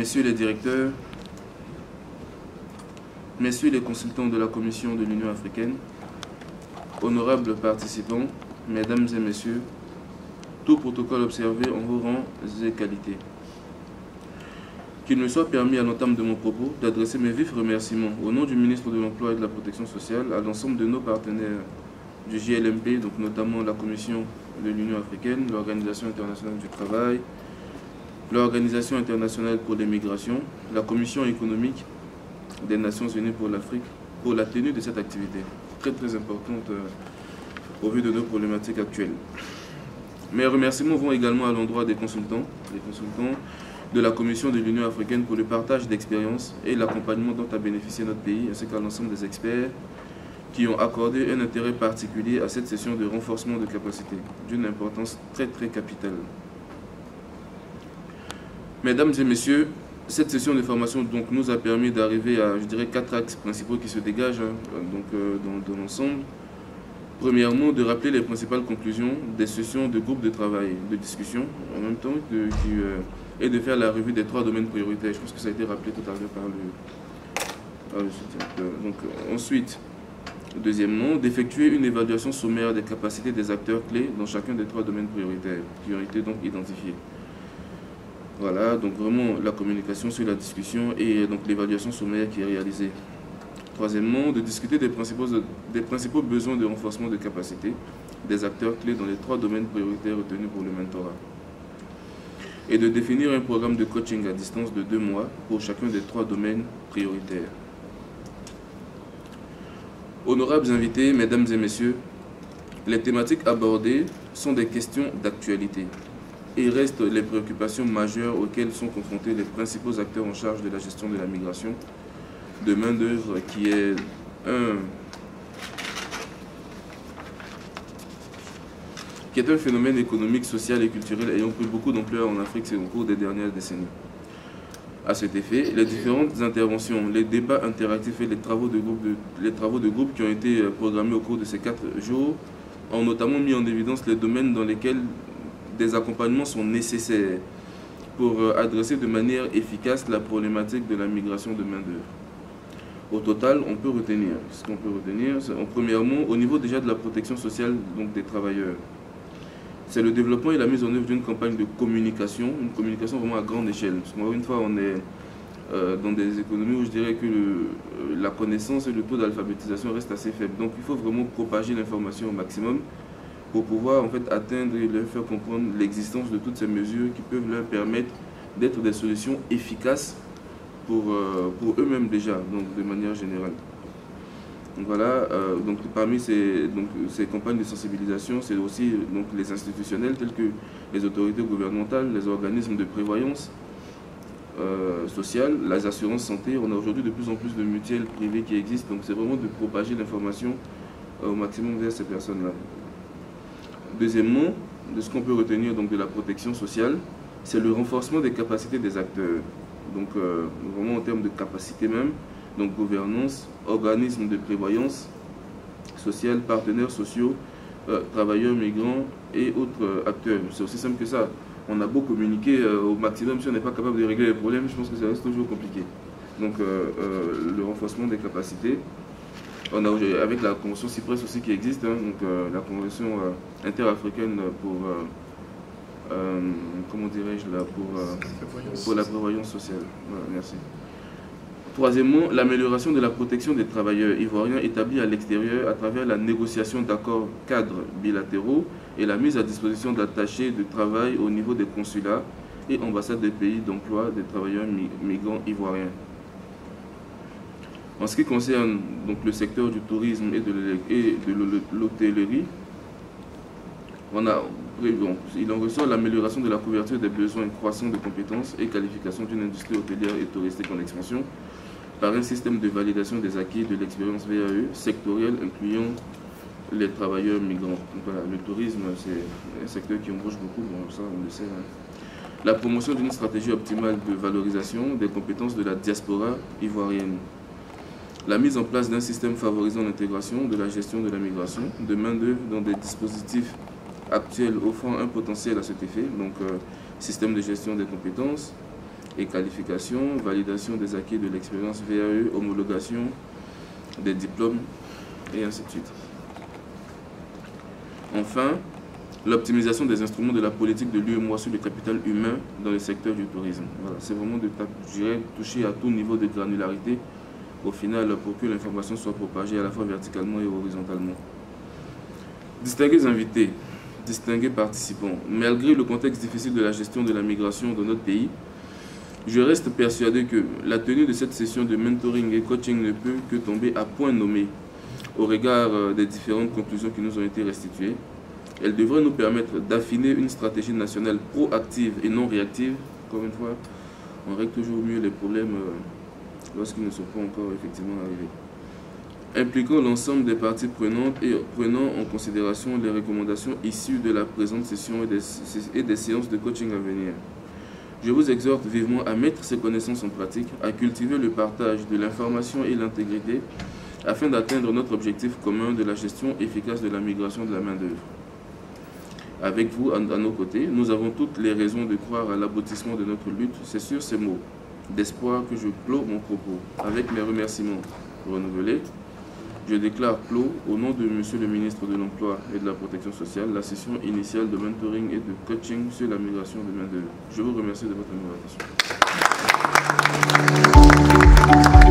Messieurs les directeurs, Messieurs les consultants de la Commission de l'Union africaine, honorables participants, Mesdames et Messieurs, tout protocole observé en vos rangs et qualités. Qu'il me soit permis à l'entame de mon propos d'adresser mes vifs remerciements au nom du ministre de l'Emploi et de la Protection sociale à l'ensemble de nos partenaires du JLMP, donc notamment la Commission de l'Union africaine, l'Organisation internationale du travail, l'Organisation internationale pour les migrations, la Commission économique des Nations unies pour l'Afrique, pour la tenue de cette activité, très importante au vu de nos problématiques actuelles. Mes remerciements vont également à l'endroit des consultants de la Commission de l'Union africaine pour le partage d'expériences et l'accompagnement dont a bénéficié notre pays, ainsi qu'à l'ensemble des experts qui ont accordé un intérêt particulier à cette session de renforcement de capacité, d'une importance très capitale. Mesdames et messieurs, cette session de formation donc, nous a permis d'arriver à, je dirais, 4 axes principaux qui se dégagent dans l'ensemble. Premièrement, de rappeler les principales conclusions des sessions de groupe de travail, de discussion, en même temps, et de faire la revue des 3 domaines prioritaires. Je pense que ça a été rappelé tout à l'heure par le soutien. Donc, ensuite, deuxièmement, d'effectuer une évaluation sommaire des capacités des acteurs clés dans chacun des 3 domaines prioritaires qui ont été donc identifiés. Voilà, donc vraiment la communication sur la discussion et donc l'évaluation sommaire qui est réalisée. Troisièmement, de discuter des principaux besoins de renforcement de capacité des acteurs clés dans les 3 domaines prioritaires retenus pour le mentorat. Et de définir un programme de coaching à distance de 2 mois pour chacun des 3 domaines prioritaires. Honorables invités, mesdames et messieurs, les thématiques abordées sont des questions d'actualité et restent les préoccupations majeures auxquelles sont confrontés les principaux acteurs en charge de la gestion de la migration de main-d'œuvre, qui est un phénomène économique, social et culturel ayant pris beaucoup d'ampleur en Afrique au cours des dernières décennies. À cet effet, les différentes interventions, les débats interactifs et les travaux de groupe qui ont été programmés au cours de ces 4 jours ont notamment mis en évidence les domaines dans lesquels des accompagnements sont nécessaires pour adresser de manière efficace la problématique de la migration de main-d'œuvre. Au total, on peut retenir, premièrement, au niveau déjà de la protection sociale donc des travailleurs, c'est le développement et la mise en œuvre d'une campagne de communication, une communication vraiment à grande échelle. Parce qu'encore une fois, on est dans des économies où je dirais que la connaissance et le taux d'alphabétisation restent assez faibles. Donc il faut vraiment propager l'information au maximum pour pouvoir en fait atteindre et leur faire comprendre l'existence de toutes ces mesures qui peuvent leur permettre d'être des solutions efficaces pour eux-mêmes déjà, donc de manière générale. Donc voilà, donc parmi ces campagnes de sensibilisation, c'est aussi donc, les institutionnels tels que les autorités gouvernementales, les organismes de prévoyance sociale, les assurances santé. On a aujourd'hui de plus en plus de mutuelles privées qui existent, donc c'est vraiment de propager l'information au maximum vers ces personnes-là. Deuxièmement, de ce qu'on peut retenir donc, de la protection sociale, c'est le renforcement des capacités des acteurs. Donc vraiment en termes de capacité même, donc gouvernance, organismes de prévoyance sociale, partenaires sociaux, travailleurs migrants et autres acteurs. C'est aussi simple que ça. On a beau communiquer au maximum, si on n'est pas capable de régler les problèmes, je pense que ça reste toujours compliqué. Donc le renforcement des capacités. On a avec la convention CIPRES aussi qui existe, hein, donc la convention interafricaine pour comment dirais-je là, pour la prévoyance sociale. Voilà, merci. Troisièmement, l'amélioration de la protection des travailleurs ivoiriens établis à l'extérieur à travers la négociation d'accords cadres bilatéraux et la mise à disposition d'attachés de travail au niveau des consulats et ambassades des pays d'emploi des travailleurs migrants ivoiriens. En ce qui concerne donc, le secteur du tourisme et de l'hôtellerie, il en ressort l'amélioration de la couverture des besoins croissants de compétences et qualifications d'une industrie hôtelière et touristique en expansion par un système de validation des acquis de l'expérience VAE sectorielle incluant les travailleurs migrants. Donc, voilà, le tourisme, c'est un secteur qui embauche beaucoup, bon, ça on le sait. Hein. La promotion d'une stratégie optimale de valorisation des compétences de la diaspora ivoirienne. La mise en place d'un système favorisant l'intégration de la gestion de la migration de main-d'œuvre dans des dispositifs actuels offrant un potentiel à cet effet, donc système de gestion des compétences, et qualification, validation des acquis de l'expérience VAE, homologation des diplômes, et ainsi de suite. Enfin, l'optimisation des instruments de la politique de l'UEMOA sur le capital humain dans le secteur du tourisme. Voilà, c'est vraiment de toucher à tout niveau de granularité, au final, pour que l'information soit propagée à la fois verticalement et horizontalement. Distingués invités, distingués participants, malgré le contexte difficile de la gestion de la migration dans notre pays, je reste persuadé que la tenue de cette session de mentoring et coaching ne peut que tomber à point nommé au regard des différentes conclusions qui nous ont été restituées. Elle devrait nous permettre d'affiner une stratégie nationale proactive et non réactive. Encore une fois, on règle toujours mieux les problèmes lorsqu'ils ne sont pas encore effectivement arrivés. Impliquant l'ensemble des parties prenantes et prenant en considération les recommandations issues de la présente session et des séances de coaching à venir. Je vous exhorte vivement à mettre ces connaissances en pratique, à cultiver le partage de l'information et l'intégrité afin d'atteindre notre objectif commun de la gestion efficace de la migration de la main-d'œuvre. Avec vous, à nos côtés, nous avons toutes les raisons de croire à l'aboutissement de notre lutte. C'est sur ces mots d'espoir que je clôt mon propos. Avec mes remerciements renouvelés, je déclare clos, au nom de Monsieur le ministre de l'Emploi et de la Protection sociale, la session initiale de mentoring et de coaching sur la migration de main-d'œuvre. Je vous remercie de votre attention.